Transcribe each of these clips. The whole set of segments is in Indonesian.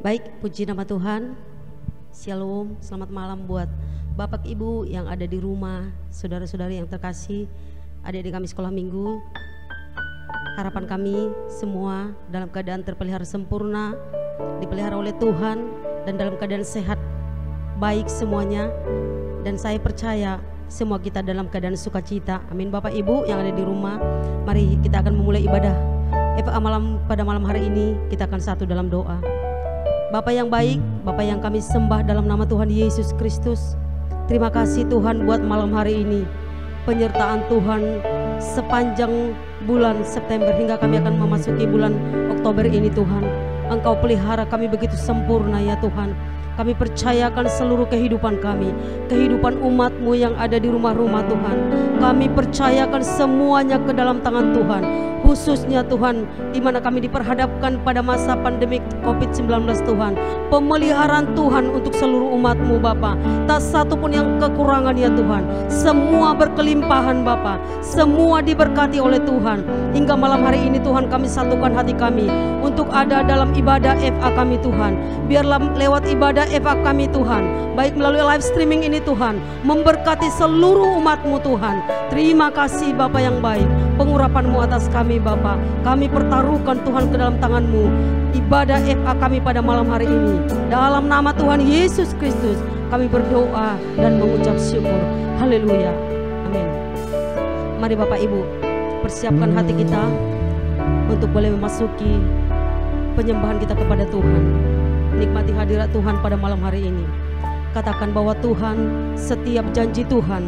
Baik, puji nama Tuhan. Shalom, selamat malam buat Bapak Ibu yang ada di rumah, saudara-saudari yang terkasih, adik-adik kami sekolah minggu. Harapan kami semua dalam keadaan terpelihara sempurna, dipelihara oleh Tuhan dan dalam keadaan sehat, baik semuanya. Dan saya percaya semua kita dalam keadaan sukacita. Amin. Bapak Ibu yang ada di rumah, mari kita akan memulai ibadah pada malam hari ini. Kita akan satu dalam doa. Bapa yang baik, Bapa yang kami sembah dalam nama Tuhan Yesus Kristus, terima kasih Tuhan buat malam hari ini, penyertaan Tuhan sepanjang bulan September hingga kami akan memasuki bulan Oktober ini. Tuhan, Engkau pelihara kami begitu sempurna ya Tuhan. Kami percayakan seluruh kehidupan kami, kehidupan umat-Mu yang ada di rumah-rumah Tuhan. Kami percayakan semuanya ke dalam tangan Tuhan. Khususnya Tuhan, di mana kami diperhadapkan pada masa pandemi COVID-19 Tuhan. Pemeliharaan Tuhan untuk seluruh umat-Mu Bapa. Tak satu pun yang kekurangan ya Tuhan. Semua berkelimpahan Bapa. Semua diberkati oleh Tuhan. Hingga malam hari ini Tuhan, kami satukan hati kami untuk ada dalam ibadah FA kami Tuhan. Biarlah lewat ibadah FA kami Tuhan, baik melalui live streaming ini Tuhan, memberkati seluruh umat-Mu Tuhan. Terima kasih Bapa yang baik, pengurapan-Mu atas kami Bapa. Kami pertaruhkan Tuhan ke dalam tangan-Mu ibadah FA kami pada malam hari ini. Dalam nama Tuhan Yesus Kristus kami berdoa dan mengucap syukur. Haleluya, amin. Mari Bapak Ibu, persiapkan hati kita untuk boleh memasuki penyembahan kita kepada Tuhan. Nikmati hadirat Tuhan pada malam hari ini. Katakan bahwa Tuhan, setiap janji Tuhan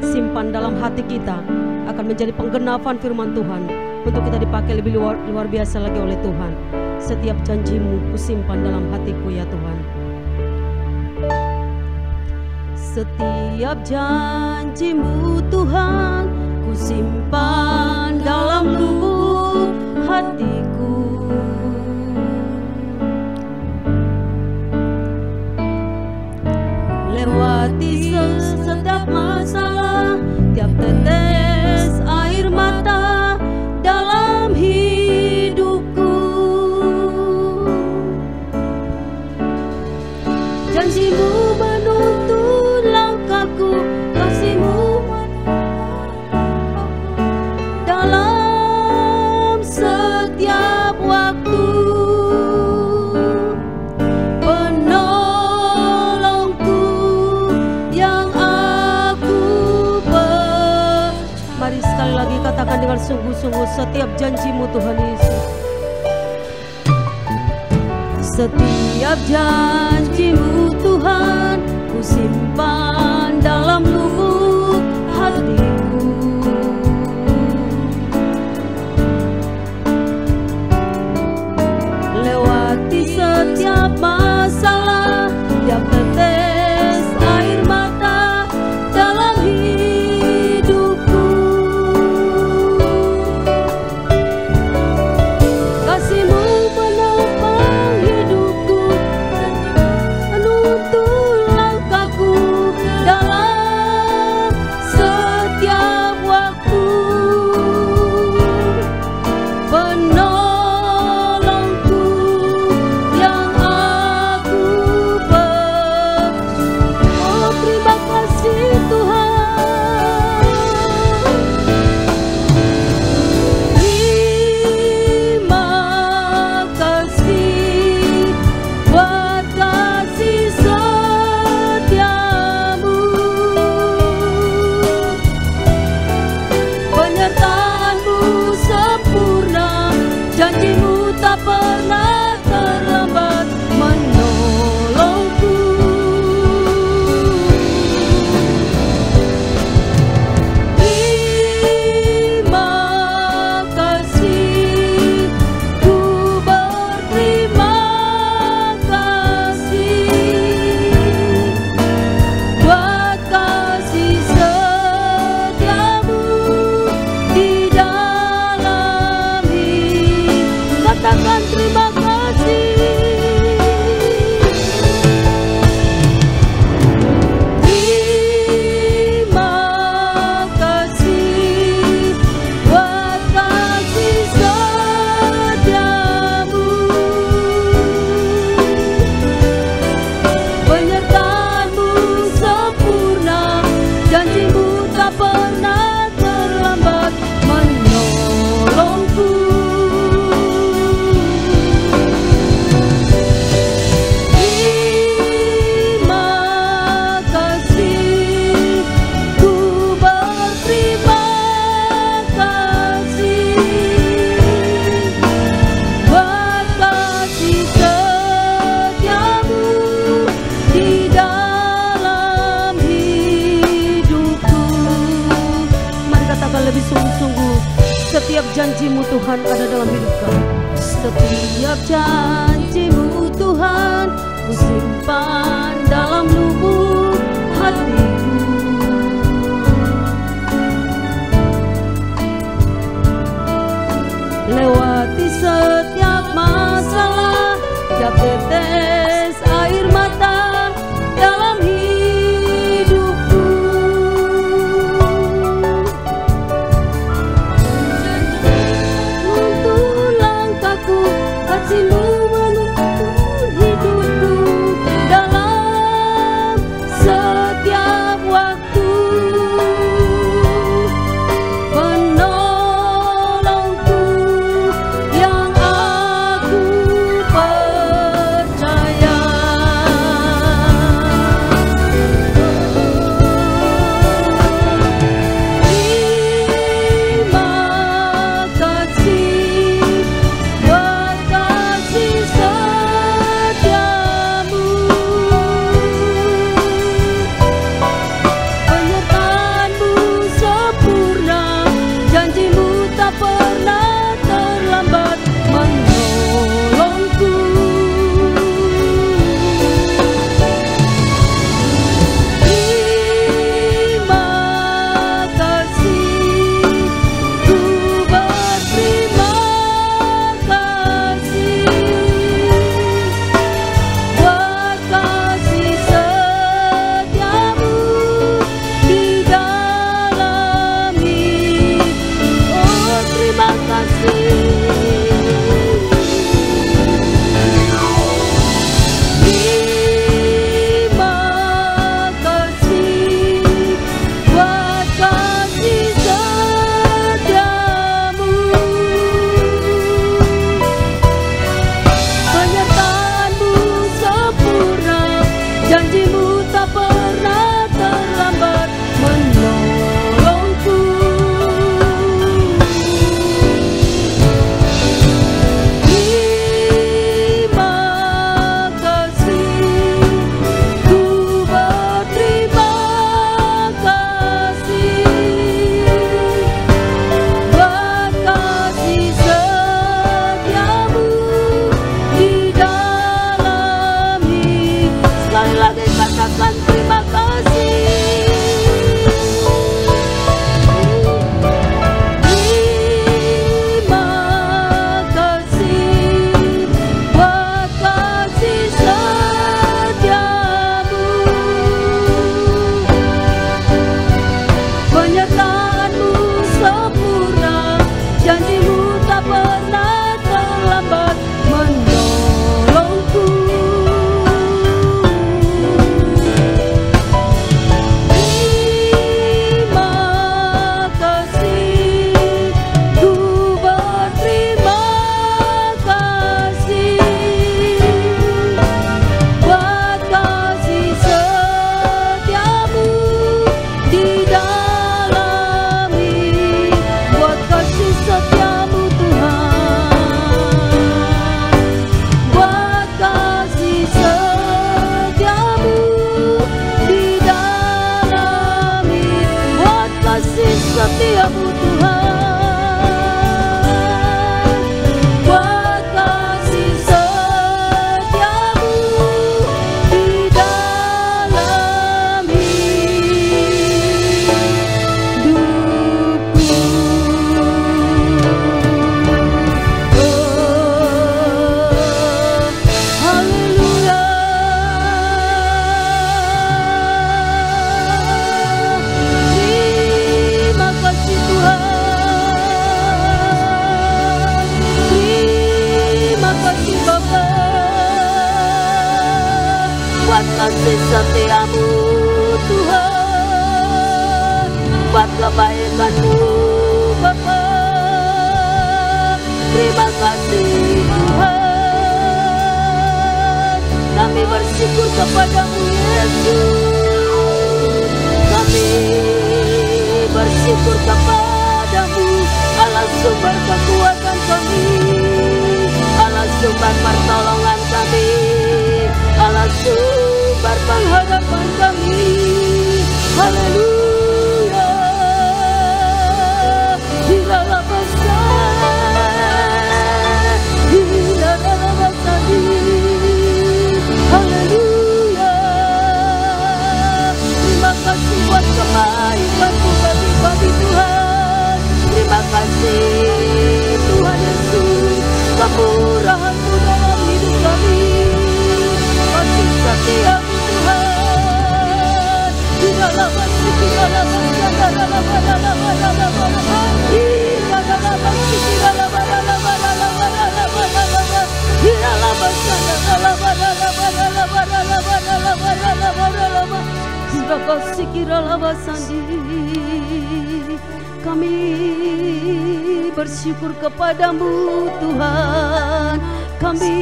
simpan dalam hati kita akan menjadi penggenapan firman Tuhan untuk kita dipakai lebih luar biasa lagi oleh Tuhan. Setiap janji-Mu kusimpan dalam hatiku ya Tuhan. Setiap janji-Mu Tuhan kusimpan dalam lubuk hatiku. Lewati setiap masalah, tiap tetes air mata dalam hidupku. Janji-Mu menuntun langkahku, kasih-Mu dalam setiap waktu. Katakan dengan sungguh-sungguh, setiap janji-Mu Tuhan Yesus. Setiap janji-Mu Tuhan kusimpan dalam lubuk hatiku. Lewati setiap masalah, tiap tetes air mata dalam hidupku. Penolongku yang janji-Mu Tuhan ada dalam hidup kami. Setiap janji-Mu Tuhan ku simpan dalam lubuk hatiku. Lewati setiap masalah, tiap tetes air mata dalam hidupku. Untuk langkahku, kasih-Mu menuntun hidupku dalam setiap waktu. Penolongku yang aku percaya. Terima kasih buat kasih setiamu, penyertaan-Mu sempurna, janji-Mu tak pernah terlambat menolongku. Terima kasih, ku berterima kasih buat kasih setiamu di dalam hidup. Oh, terima kasih. Terima kasih buat kasih setiamu, penyertaan-Mu sempurna, janji-Mu tak pernah terlambat menolongku. Terima kasih, ku berterima kasih buat kasih setiamu di dalam hidup. Sekali lagi katakan terima kasih. Terima kasih buat kasih setiamu, penyertaan-Mu sempurna, janji-Mu tak pernah terlambat menolongku. Terima kasih, ku berterima kasih buat kasih setiamu di dalam hidup. Buat kasih setiamu Tuhan, buat kasih setiamu di dalam hidup. Buat kasih setiamu Tuhan, buat kasih setiamu di dalam hidupku. Oh, haleluya. Terima kasih Tuhan. Terima kasih Bapa buat kasih setiamu Tuhan, buat kebaikan-Mu Bapa. Terima kasih Tuhan, kami bersyukur kepada-Mu Yesus. Kami bersyukur kepada-Mu, Allah sumber kekuatan kami, Allah sumber pertolongan kami, Allah sumber pengharapan kami. Haleluya. Di dalam Kami bersyukur kepadamu Tuhan, kami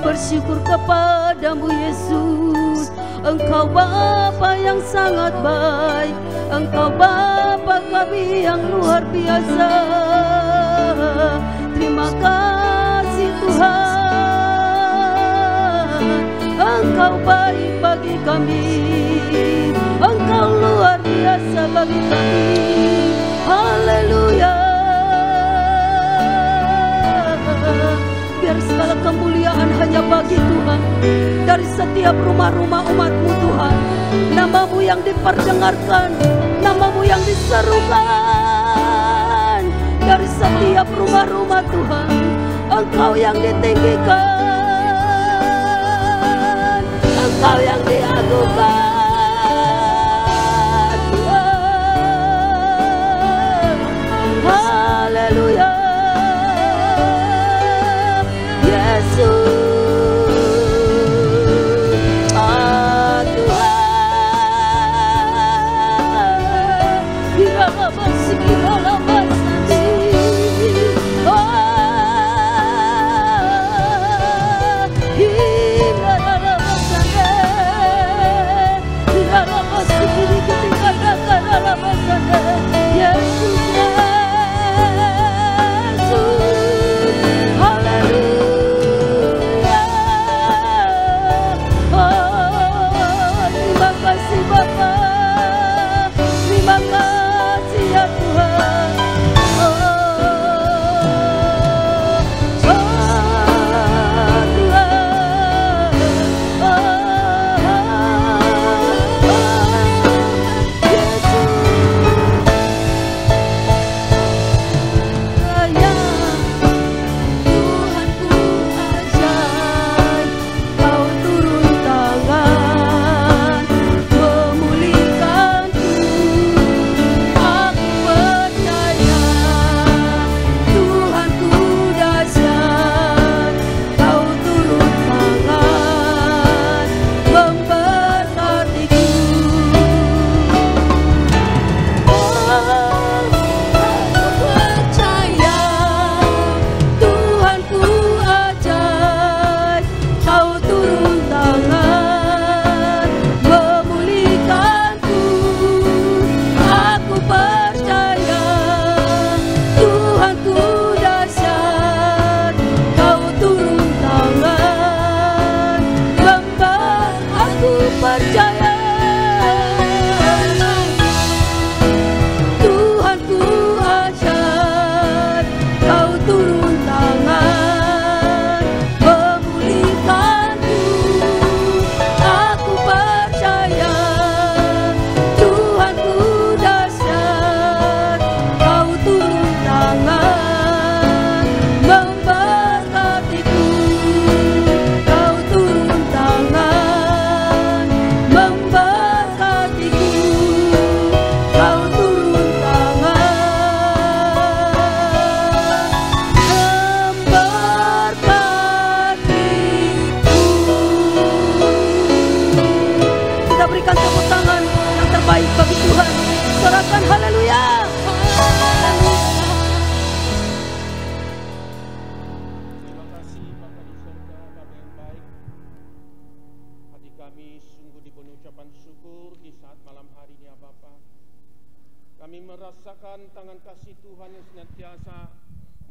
bersyukur kepadamu Yesus. Engkau Bapa yang sangat baik, Engkau Bapa kami yang luar biasa. Terima kasih Tuhan, Engkau baik bagi kami, Engkau luar biasa bagi kami. Haleluya. Biar segala kemuliaan hanya bagi Tuhan. Dari setiap rumah-rumah umat-Mu Tuhan, nama-Mu yang diperdengarkan, nama-Mu yang diserukan. Dari setiap rumah-rumah Tuhan, Engkau yang ditinggikan, Engkau yang diagungkan. Haleluya, Yesus.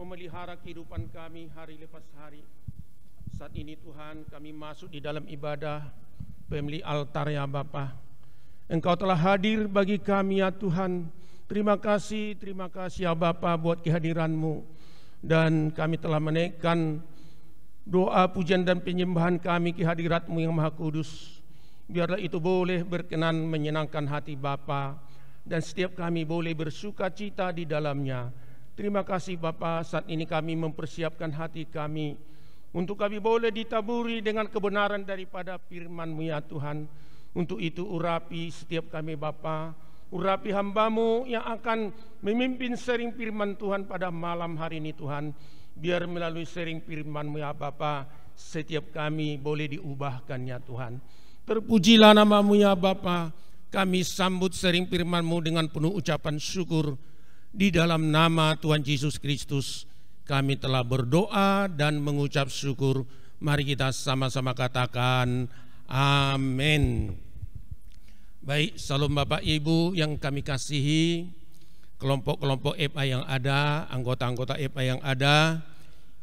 Memelihara kehidupan kami hari lepas hari. Saat ini Tuhan, kami masuk di dalam ibadah pemilih altar ya Bapa. Engkau telah hadir bagi kami ya Tuhan. Terima kasih ya Bapa buat kehadiran-Mu. Dan kami telah menaikkan doa pujian dan penyembahan kami ke hadirat-Mu yang Maha Kudus. Biarlah itu boleh berkenan menyenangkan hati Bapa, dan setiap kami boleh bersuka cita di dalamnya. Terima kasih Bapa, saat ini kami mempersiapkan hati kami untuk kami boleh ditaburi dengan kebenaran daripada firman-Mu ya Tuhan. Untuk itu urapi setiap kami Bapa, urapi hamba-Mu yang akan memimpin sharing firman Tuhan pada malam hari ini Tuhan. Biar melalui sharing firman-Mu ya Bapa, setiap kami boleh diubahkan ya Tuhan. Terpujilah nama-Mu ya Bapa. Kami sambut sering firman-Mu dengan penuh ucapan syukur. Di dalam nama Tuhan Yesus Kristus kami telah berdoa dan mengucap syukur. Mari kita sama-sama katakan amin. Baik, salam Bapak Ibu yang kami kasihi, kelompok-kelompok EPA yang ada, anggota-anggota EPA yang ada,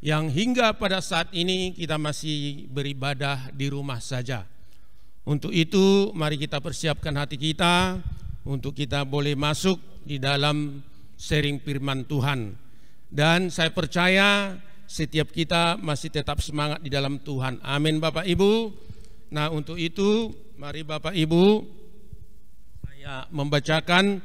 yang hingga pada saat ini kita masih beribadah di rumah saja. Untuk itu mari kita persiapkan hati kita untuk kita boleh masuk di dalam sharing firman Tuhan. Dan saya percaya setiap kita masih tetap semangat di dalam Tuhan. Amin Bapak Ibu. Nah, untuk itu mari Bapak Ibu saya membacakan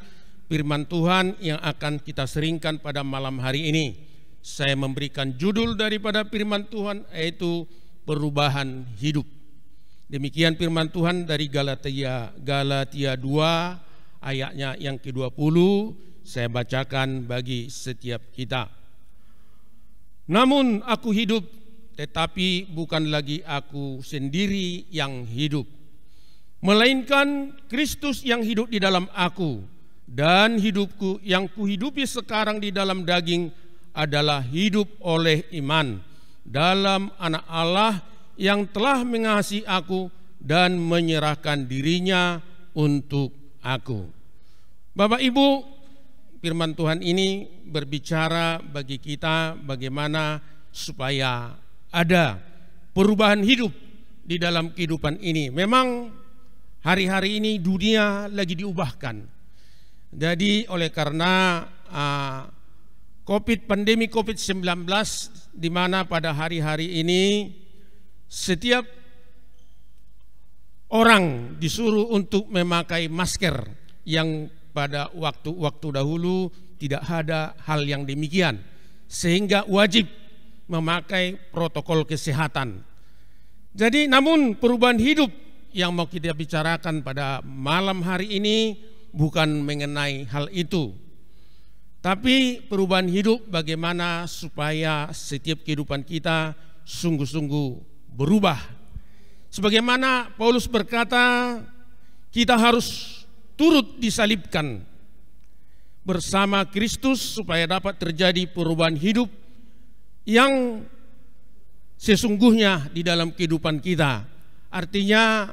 firman Tuhan yang akan kita seringkan pada malam hari ini. Saya memberikan judul daripada firman Tuhan yaitu perubahan hidup. Demikian firman Tuhan dari Galatia 2 ayatnya yang ke-20, saya bacakan bagi setiap kita. Namun aku hidup, tetapi bukan lagi aku sendiri yang hidup, melainkan Kristus yang hidup di dalam aku. Dan hidupku yang kuhidupi sekarang di dalam daging adalah hidup oleh iman dalam Anak Allah yang telah mengasihi aku dan menyerahkan dirinya untuk aku. Bapak Ibu, firman Tuhan ini berbicara bagi kita bagaimana supaya ada perubahan hidup di dalam kehidupan ini. Memang hari-hari ini dunia lagi diubahkan. Jadi oleh karena pandemi COVID-19, di mana pada hari-hari ini setiap orang disuruh untuk memakai masker, yang pada waktu-waktu dahulu tidak ada hal yang demikian, sehingga wajib memakai protokol kesehatan. Jadi namun perubahan hidup yang mau kita bicarakan pada malam hari ini bukan mengenai hal itu, tapi perubahan hidup bagaimana supaya setiap kehidupan kita sungguh-sungguh berubah. Sebagaimana Paulus berkata, kita harus turut disalibkan bersama Kristus supaya dapat terjadi perubahan hidup yang sesungguhnya di dalam kehidupan kita. Artinya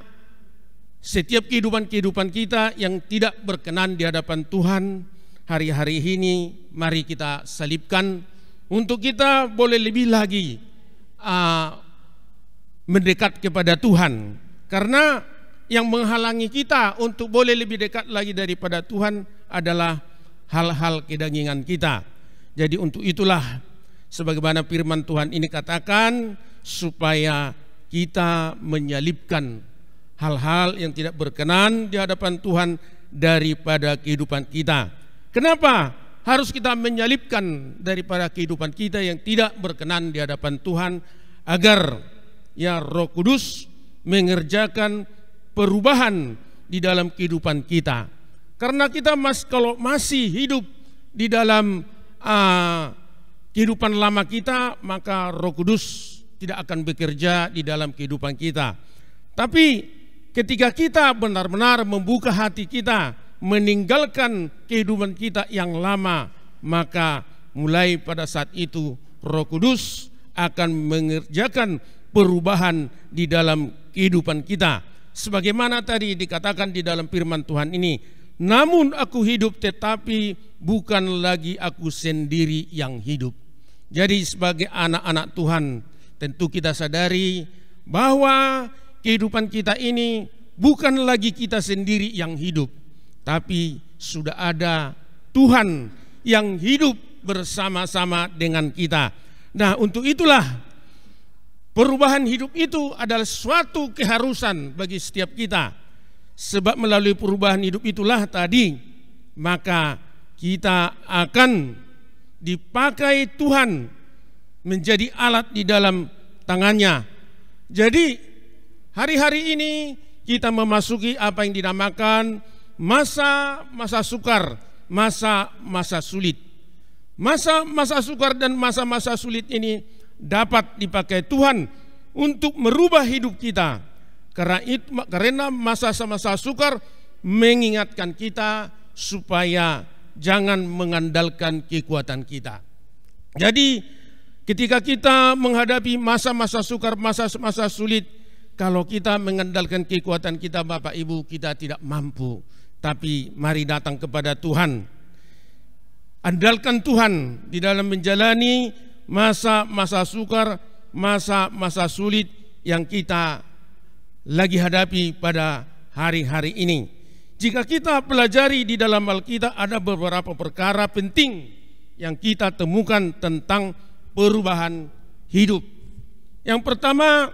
setiap kehidupan kita yang tidak berkenan di hadapan Tuhan hari-hari ini, mari kita salibkan untuk kita boleh lebih lagi mendekat kepada Tuhan. Karena yang menghalangi kita untuk boleh lebih dekat lagi daripada Tuhan adalah hal-hal kedagingan kita. Jadi untuk itulah sebagaimana firman Tuhan ini katakan, supaya kita menyalibkan hal-hal yang tidak berkenan di hadapan Tuhan daripada kehidupan kita. Kenapa harus kita menyalibkan daripada kehidupan kita yang tidak berkenan di hadapan Tuhan? Agar ya Roh Kudus mengerjakan perubahan di dalam kehidupan kita. Karena kita kalau masih hidup di dalam kehidupan lama kita, maka Roh Kudus tidak akan bekerja di dalam kehidupan kita. Tapi ketika kita benar-benar membuka hati kita, meninggalkan kehidupan kita yang lama, maka mulai pada saat itu Roh Kudus akan mengerjakan perubahan di dalam kehidupan kita. Sebagaimana tadi dikatakan di dalam firman Tuhan ini, namun aku hidup tetapi bukan lagi aku sendiri yang hidup. Jadi sebagai anak-anak Tuhan, tentu kita sadari bahwa kehidupan kita ini bukan lagi kita sendiri yang hidup, tapi sudah ada Tuhan yang hidup bersama-sama dengan kita. Nah, untuk itulah perubahan hidup itu adalah suatu keharusan bagi setiap kita. Sebab melalui perubahan hidup itulah tadi, maka kita akan dipakai Tuhan menjadi alat di dalam tangannya. Jadi hari-hari ini kita memasuki apa yang dinamakan masa-masa sukar, masa-masa sulit. Masa-masa sukar dan masa-masa sulit ini dapat dipakai Tuhan untuk merubah hidup kita. Karena masa-masa sukar mengingatkan kita supaya jangan mengandalkan kekuatan kita. Jadi ketika kita menghadapi masa-masa sukar, masa-masa sulit, kalau kita mengandalkan kekuatan kita, Bapak Ibu, kita tidak mampu. Tapi mari datang kepada Tuhan. Andalkan Tuhan di dalam menjalani masa-masa sukar, masa-masa sulit yang kita lagi hadapi pada hari-hari ini. Jika kita pelajari di dalam Alkitab, ada beberapa perkara penting yang kita temukan tentang perubahan hidup. Yang pertama,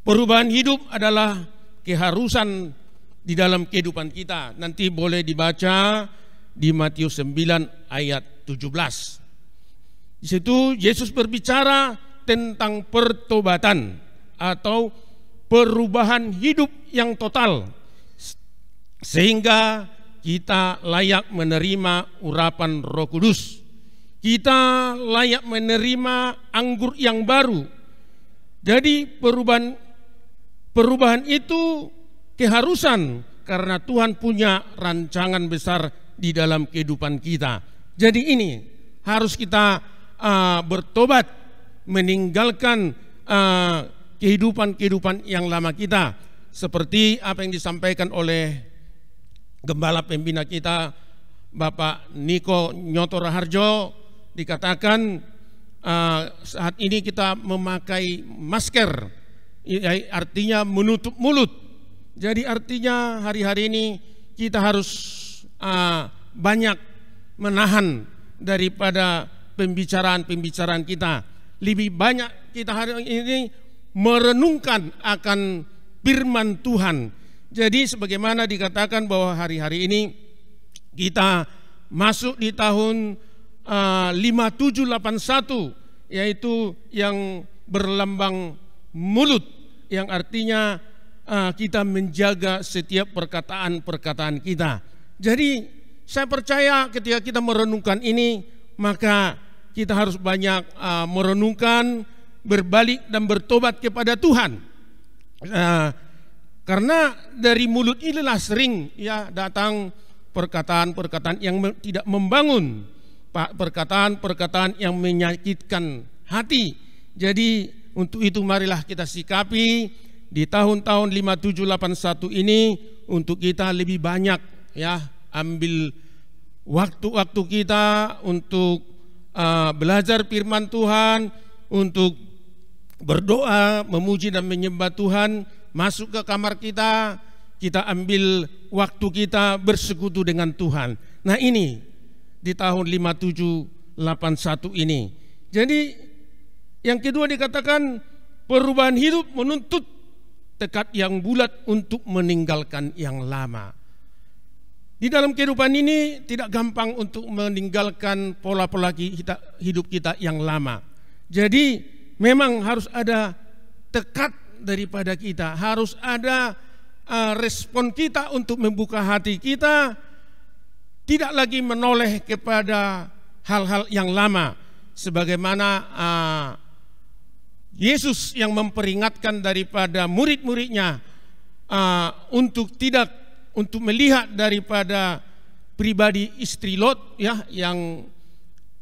perubahan hidup adalah keharusan di dalam kehidupan kita. Nanti boleh dibaca di Matius 9 ayat 17. Di situ Yesus berbicara tentang pertobatan atau perubahan hidup yang total, sehingga kita layak menerima urapan Roh Kudus. Kita layak menerima anggur yang baru. Jadi perubahan itu keharusan karena Tuhan punya rancangan besar di dalam kehidupan kita. Jadi ini harus kita bertobat, meninggalkan kehidupan yang lama kita, seperti apa yang disampaikan oleh Gembala Pembina kita Bapak Niko Nyoto Raharjo. Dikatakan saat ini kita memakai masker, artinya menutup mulut. Jadi artinya hari-hari ini kita harus banyak menahan daripada pembicaraan kita. Lebih banyak kita hari ini merenungkan akan firman Tuhan. Jadi sebagaimana dikatakan bahwa hari-hari ini kita masuk di tahun 5781, yaitu yang berlambang mulut, yang artinya kita menjaga setiap perkataan kita. Jadi saya percaya ketika kita merenungkan ini, maka kita harus banyak merenungkan, berbalik dan bertobat kepada Tuhan. Karena dari mulut inilah sering ya datang perkataan-perkataan yang tidak membangun, perkataan-perkataan yang menyakitkan hati. Jadi untuk itu marilah kita sikapi di tahun-tahun 5781 ini untuk kita lebih banyak ya ambil waktu-waktu kita untuk belajar firman Tuhan, untuk berdoa, memuji dan menyembah Tuhan. Masuk ke kamar kita, kita ambil waktu kita bersekutu dengan Tuhan. Nah ini di tahun 5781 ini. Jadi yang kedua dikatakan perubahan hidup menuntut tekad yang bulat untuk meninggalkan yang lama. Di dalam kehidupan ini tidak gampang untuk meninggalkan pola-pola hidup kita yang lama. Jadi memang harus ada tekad daripada kita, harus ada respon kita untuk membuka hati kita, tidak lagi menoleh kepada hal-hal yang lama, sebagaimana Yesus yang memperingatkan daripada murid-muridnya untuk melihat daripada pribadi istri Lot ya yang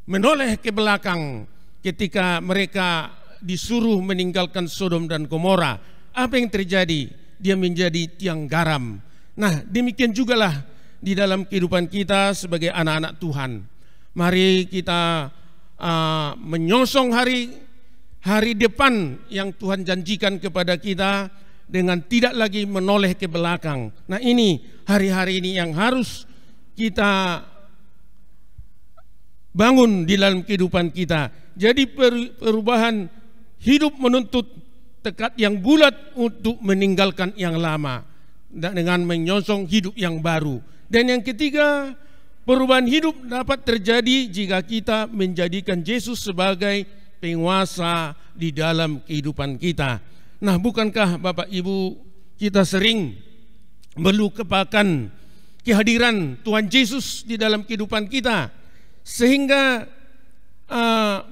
menoleh ke belakang ketika mereka disuruh meninggalkan Sodom dan Gomora. Apa yang terjadi? Dia menjadi tiang garam. Nah, demikian jugalah di dalam kehidupan kita sebagai anak-anak Tuhan. Mari kita menyongsong hari depan yang Tuhan janjikan kepada kita dengan tidak lagi menoleh ke belakang. Nah, ini hari-hari ini yang harus kita bangun di dalam kehidupan kita. Jadi perubahan hidup menuntut tekad yang bulat untuk meninggalkan yang lama dengan menyongsong hidup yang baru. Dan yang ketiga, perubahan hidup dapat terjadi jika kita menjadikan Yesus sebagai penguasa di dalam kehidupan kita. Nah, bukankah Bapak Ibu kita sering melupakan kehadiran Tuhan Yesus di dalam kehidupan kita, sehingga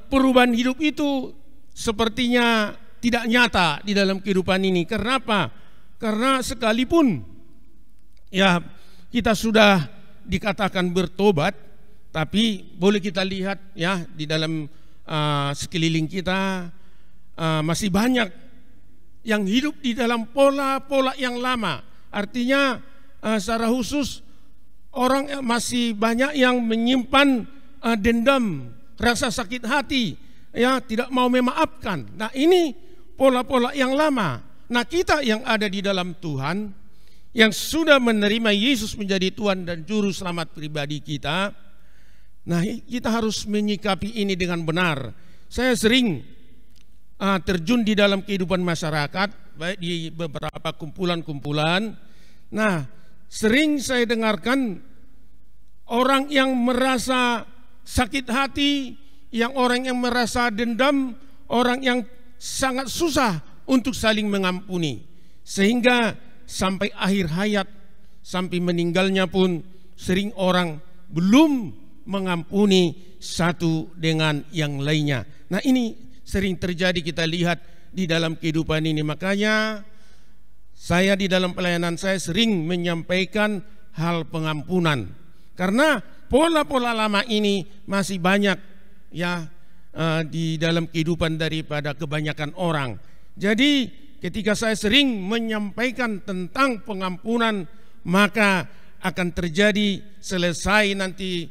perubahan hidup itu sepertinya tidak nyata di dalam kehidupan ini. Karena apa? Karena sekalipun ya kita sudah dikatakan bertobat, tapi boleh kita lihat ya di dalam sekeliling kita masih banyak yang hidup di dalam pola-pola yang lama. Artinya secara khusus orang masih banyak yang menyimpan dendam, rasa sakit hati, ya tidak mau memaafkan. Nah ini pola-pola yang lama. Nah kita yang ada di dalam Tuhan, yang sudah menerima Yesus menjadi Tuhan dan Juru Selamat pribadi kita, nah kita harus menyikapi ini dengan benar. Saya sering terjun di dalam kehidupan masyarakat, baik di beberapa kumpulan-kumpulan. Nah sering saya dengarkan orang yang merasa sakit hati, orang yang merasa dendam, orang yang sangat susah untuk saling mengampuni. Sehingga sampai akhir hayat, sampai meninggalnya pun sering orang belum mengampuni satu dengan yang lainnya. Nah ini sering terjadi, kita lihat di dalam kehidupan ini. Makanya saya di dalam pelayanan saya sering menyampaikan hal pengampunan. Karena pola-pola lama ini masih banyak ya di dalam kehidupan daripada kebanyakan orang. Jadi ketika saya sering menyampaikan tentang pengampunan, maka akan terjadi selesai nanti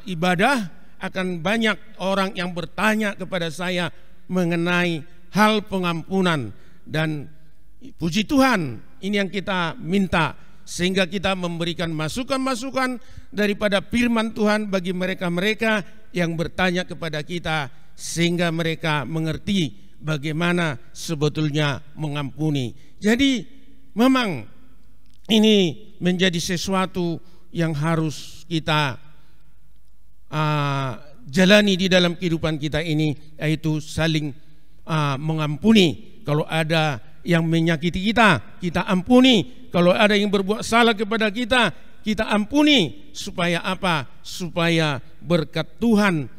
ibadah, akan banyak orang yang bertanya kepada saya mengenai hal pengampunan. Dan puji Tuhan, ini yang kita minta, sehingga kita memberikan masukan-masukan daripada firman Tuhan bagi mereka-mereka yang bertanya kepada kita, sehingga mereka mengerti bagaimana sebetulnya mengampuni. Jadi memang ini menjadi sesuatu yang harus kita jalani di dalam kehidupan kita ini, yaitu saling mengampuni. Kalau ada yang menyakiti kita, kita ampuni. Kalau ada yang berbuat salah kepada kita, kita ampuni. Supaya apa? Supaya berkat Tuhan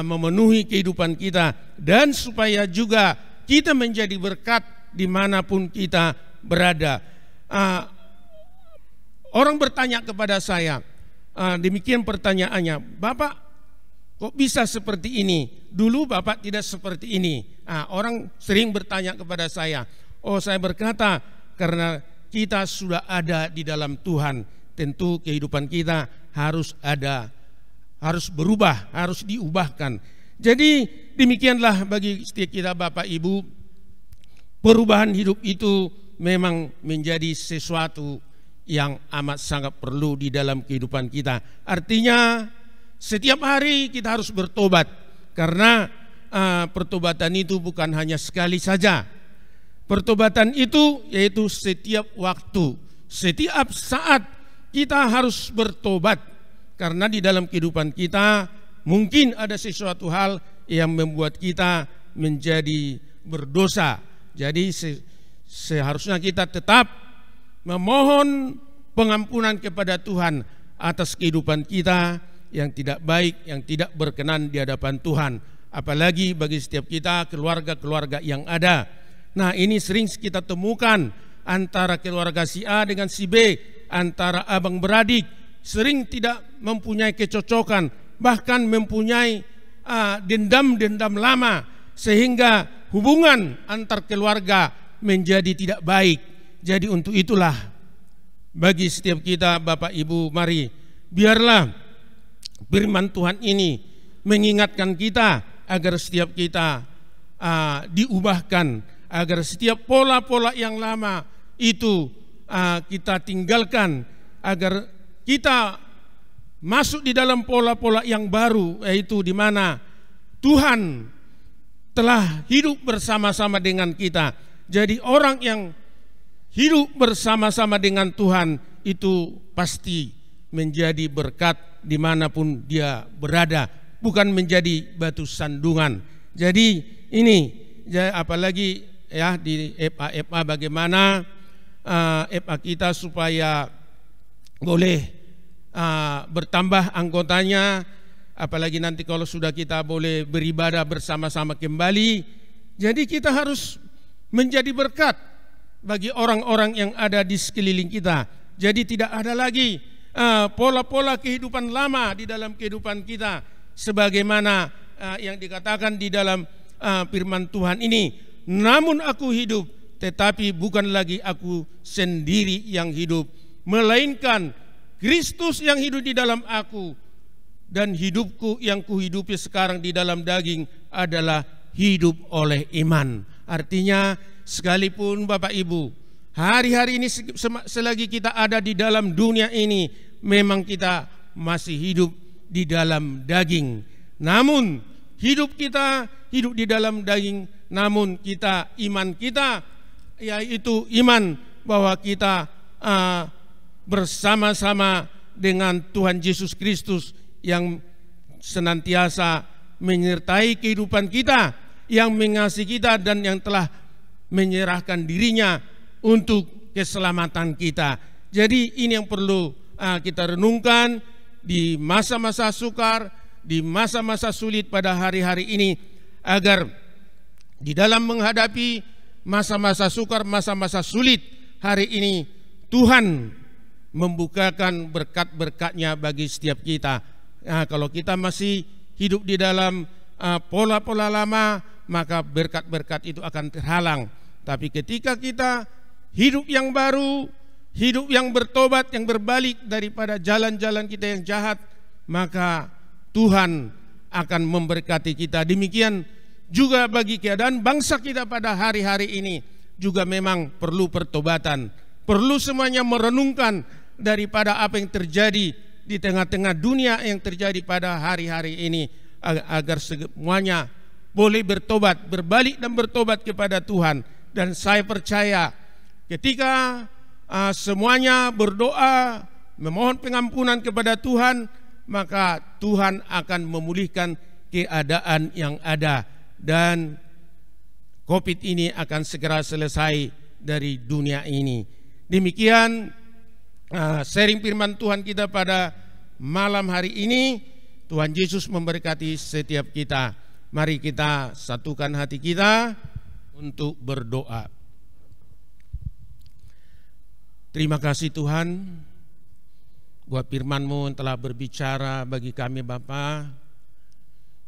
memenuhi kehidupan kita, dan supaya juga kita menjadi berkat dimanapun kita berada. Orang bertanya kepada saya, demikian pertanyaannya, Bapak kok bisa seperti ini? Dulu Bapak tidak seperti ini. Orang sering bertanya kepada saya. Oh, saya berkata, karena kita sudah ada di dalam Tuhan, tentu kehidupan kita harus berubah, harus diubahkan. Jadi demikianlah bagi setiap kita Bapak Ibu, perubahan hidup itu memang menjadi sesuatu yang amat sangat perlu di dalam kehidupan kita. Artinya setiap hari kita harus bertobat, karena pertobatan itu bukan hanya sekali saja. Pertobatan itu yaitu setiap waktu, setiap saat kita harus bertobat. Karena di dalam kehidupan kita mungkin ada sesuatu hal yang membuat kita menjadi berdosa. Jadi seharusnya kita tetap memohon pengampunan kepada Tuhan atas kehidupan kita yang tidak baik, yang tidak berkenan di hadapan Tuhan. Apalagi bagi setiap kita, keluarga-keluarga yang ada. Nah ini sering kita temukan antara keluarga si A dengan si B, antara abang beradik, sering tidak mempunyai kecocokan, bahkan mempunyai dendam-dendam lama, sehingga hubungan antar keluarga menjadi tidak baik. Jadi untuk itulah bagi setiap kita Bapak Ibu, mari biarlah firman Tuhan ini mengingatkan kita agar setiap kita diubahkan, agar setiap pola-pola yang lama itu kita tinggalkan, agar kita masuk di dalam pola-pola yang baru, yaitu di mana Tuhan telah hidup bersama-sama dengan kita. Jadi orang yang hidup bersama-sama dengan Tuhan itu pasti menjadi berkat dimanapun dia berada, bukan menjadi batu sandungan. Jadi ini apalagi ya di FA bagaimana FA kita supaya boleh bertambah anggotanya, apalagi nanti kalau sudah kita boleh beribadah bersama-sama kembali. Jadi kita harus menjadi berkat bagi orang-orang yang ada di sekeliling kita. Jadi tidak ada lagi pola-pola kehidupan lama di dalam kehidupan kita, sebagaimana yang dikatakan di dalam firman Tuhan ini. Namun aku hidup, tetapi bukan lagi aku sendiri yang hidup, melainkan Kristus yang hidup di dalam aku. Dan hidupku yang kuhidupi sekarang di dalam daging adalah hidup oleh iman. Artinya sekalipun Bapak Ibu, hari-hari ini selagi kita ada di dalam dunia ini, memang kita masih hidup di dalam daging. Namun hidup kita hidup di dalam daging, namun kita, iman kita, yaitu iman bahwa kita bersama-sama dengan Tuhan Yesus Kristus yang senantiasa menyertai kehidupan kita, yang mengasihi kita dan yang telah menyerahkan dirinya untuk keselamatan kita. Jadi ini yang perlu kita renungkan di masa-masa sukar, di masa-masa sulit pada hari-hari ini, agar di dalam menghadapi masa-masa sukar, masa-masa sulit hari ini, Tuhan membukakan berkat-berkat-Nya bagi setiap kita. Kalau kita masih hidup di dalam pola-pola lama, maka berkat-berkat itu akan terhalang. Tapi ketika kita hidup yang baru, hidup yang bertobat, yang berbalik daripada jalan-jalan kita yang jahat, maka Tuhan akan memberkati kita. Demikian juga bagi keadaan bangsa kita pada hari-hari ini, juga memang perlu pertobatan. Perlu semuanya merenungkan daripada apa yang terjadi di tengah-tengah dunia yang terjadi pada hari-hari ini, agar semuanya boleh bertobat, berbalik dan bertobat kepada Tuhan. Dan saya percaya ketika semuanya berdoa, memohon pengampunan kepada Tuhan, maka Tuhan akan memulihkan keadaan yang ada, dan COVID ini akan segera selesai dari dunia ini. Demikian sharing firman Tuhan kita pada malam hari ini. Tuhan Yesus memberkati setiap kita. Mari kita satukan hati kita untuk berdoa. Terima kasih Tuhan buat firman-Mu yang telah berbicara bagi kami Bapa.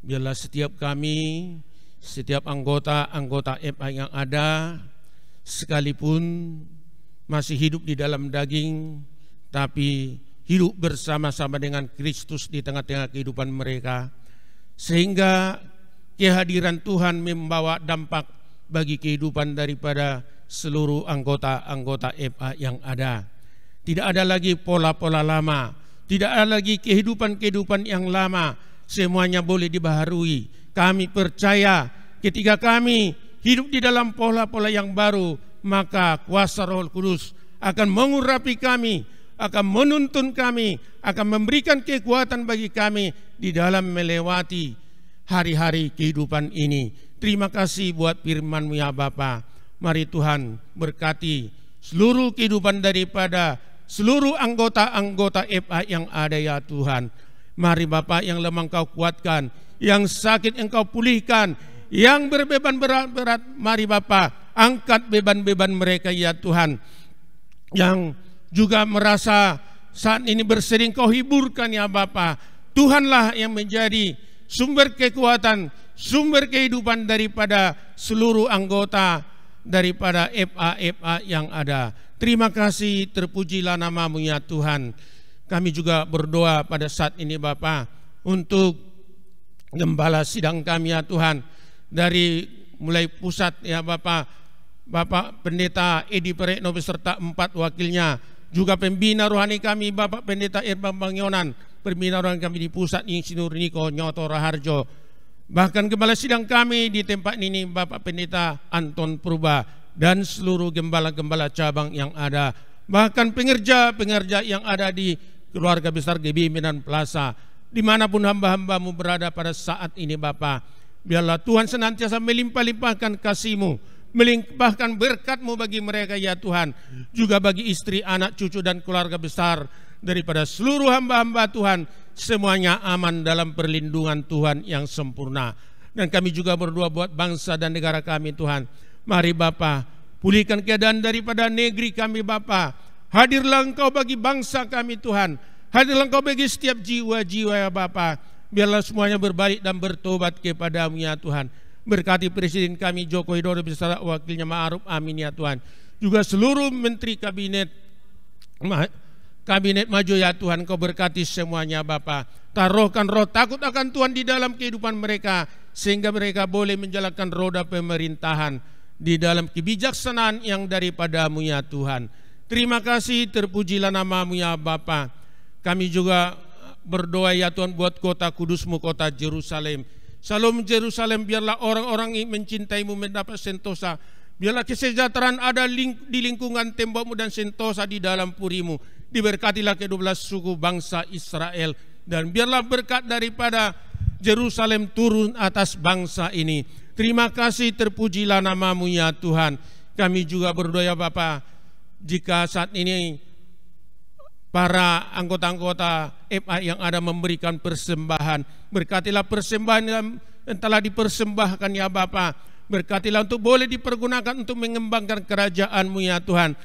Biarlah setiap kami, setiap anggota FA yang ada, sekalipun masih hidup di dalam daging, tapi hidup bersama-sama dengan Kristus di tengah-tengah kehidupan mereka, sehingga kehadiran Tuhan membawa dampak bagi kehidupan daripada seluruh anggota-anggota FA yang ada. Tidak ada lagi pola-pola lama, tidak ada lagi kehidupan-kehidupan yang lama, semuanya boleh dibaharui. Kami percaya ketika kami hidup di dalam pola-pola yang baru, maka kuasa Roh Kudus akan mengurapi kami, akan menuntun kami, akan memberikan kekuatan bagi kami di dalam melewati hari-hari kehidupan ini. Terima kasih buat firman-Mu ya Bapa. Mari Tuhan berkati seluruh kehidupan daripada seluruh anggota-anggota FA yang ada ya Tuhan. Mari Bapa, yang lemah Engkau kuatkan, yang sakit Engkau pulihkan, yang berbeban berat-berat, mari Bapa, angkat beban-beban mereka ya Tuhan. Yang juga merasa saat ini bersedih, Engkau hiburkan ya Bapa. Tuhanlah yang menjadi sumber kekuatan, sumber kehidupan daripada seluruh anggota daripada FA yang ada. Terima kasih, terpujilah nama-Mu ya Tuhan. Kami juga berdoa pada saat ini Bapa untuk gembala sidang kami ya Tuhan, dari mulai pusat ya Bapak Pendeta Edi Perekno beserta 4 wakilnya, juga pembina rohani kami Bapak Pendeta Irban Bangyonan, pembina rohani kami di pusat Insinyur Niko Nyoto Raharjo, bahkan gembala sidang kami di tempat ini Bapak Pendeta Anton Purba, dan seluruh gembala-gembala cabang yang ada, bahkan pengerja-pengerja yang ada di keluarga besar GB Medan Plaza, dimanapun hamba-hamba-Mu berada pada saat ini Bapa. Biarlah Tuhan senantiasa melimpah-limpahkan kasih-Mu, melimpahkan berkat-Mu bagi mereka ya Tuhan, juga bagi istri, anak, cucu dan keluarga besar daripada seluruh hamba-hamba Tuhan, semuanya aman dalam perlindungan Tuhan yang sempurna. Dan kami juga berdoa buat bangsa dan negara kami Tuhan. Mari Bapa, pulihkan keadaan daripada negeri kami Bapa. Hadirlah Engkau bagi bangsa kami Tuhan. Hadirlah Engkau bagi setiap jiwa-jiwa ya Bapa. Biarlah semuanya berbalik dan bertobat kepadamu ya Tuhan. Berkati Presiden kami Joko Widodo beserta wakilnya Ma'ruf, amin ya Tuhan. Juga seluruh menteri kabinet maju ya Tuhan, Kau berkati semuanya Bapa. Taruhkan roh takut akan Tuhan di dalam kehidupan mereka, sehingga mereka boleh menjalankan roda pemerintahan di dalam kebijaksanaan yang daripadamu ya Tuhan. Terima kasih, terpujilah namamu ya Bapa. Kami juga berdoa ya Tuhan buat kota kudusmu, kota Yerusalem. Salam Yerusalem, biarlah orang-orang yang mencintaimu mendapat sentosa. Biarlah kesejahteraan ada di lingkungan tembokmu dan sentosa di dalam purimu. Diberkatilah ke-12 suku bangsa Israel. Dan biarlah berkat daripada Yerusalem turun atas bangsa ini. Terima kasih, terpujilah namamu ya Tuhan. Kami juga berdoa ya Bapa, jika saat ini para anggota-anggota FA yang ada memberikan persembahan, berkatilah persembahan yang telah dipersembahkan ya Bapa. Berkatilah untuk boleh dipergunakan untuk mengembangkan kerajaan-Mu ya Tuhan.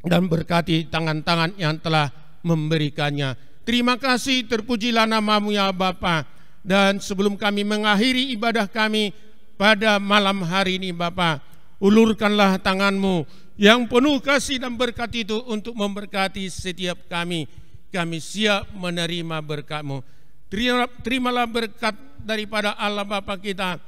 Dan berkati tangan-tangan yang telah memberikannya. Terima kasih, terpujilah namamu ya Bapa. Dan sebelum kami mengakhiri ibadah kami pada malam hari ini Bapa, ulurkanlah tangan-Mu yang penuh kasih dan berkat itu untuk memberkati setiap kami. Kami siap menerima berkat-Mu. Terimalah berkat daripada Allah Bapa kita,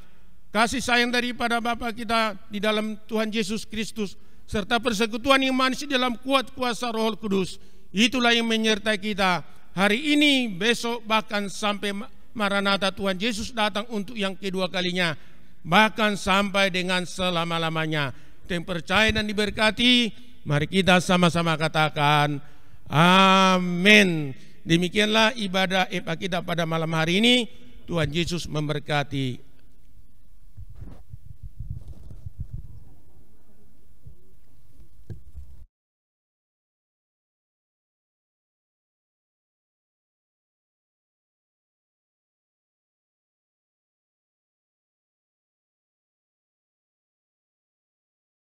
kasih sayang daripada Bapa kita di dalam Tuhan Yesus Kristus, serta persekutuan yang manis dalam kuat kuasa Roh Kudus. Itulah yang menyertai kita hari ini, besok, bahkan sampai Maranatha Tuhan Yesus datang untuk yang kedua kalinya, bahkan sampai dengan selama-lamanya. Yang percaya dan diberkati, mari kita sama-sama katakan amin. Demikianlah ibadah kita pada malam hari ini. Tuhan Yesus memberkati.